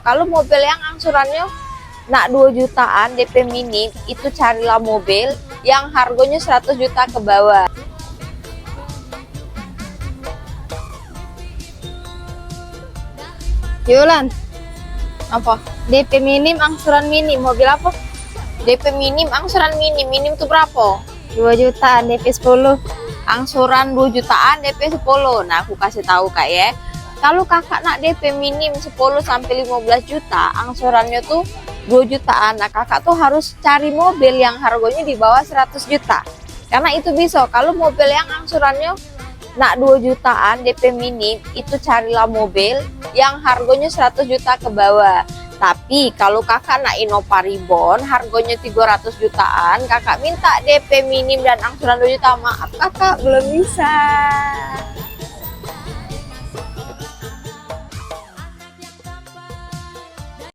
Kalau mobil yang angsurannya nak 2 jutaan DP minim, itu carilah mobil yang harganya 100 juta ke bawah. Jualan Apa? DP minim, angsuran minim, mobil apa? DP minim, angsuran minim. Minim tuh berapa? 2 jutaan, DP 10. Angsuran 2 jutaan, DP 10. Nah, aku kasih tahu Kak ya. Kalau kakak nak DP minim 10 sampai 15 juta, angsurannya tuh 2 jutaan. Nah, kakak tuh harus cari mobil yang harganya di bawah 100 juta. Karena itu bisa. Kalau mobil yang angsurannya nak 2 jutaan DP minim, itu carilah mobil yang harganya 100 juta ke bawah. Tapi kalau kakak nak Innova Reborn harganya 300 jutaan, kakak minta DP minim dan angsuran 2 juta, maaf kakak belum bisa.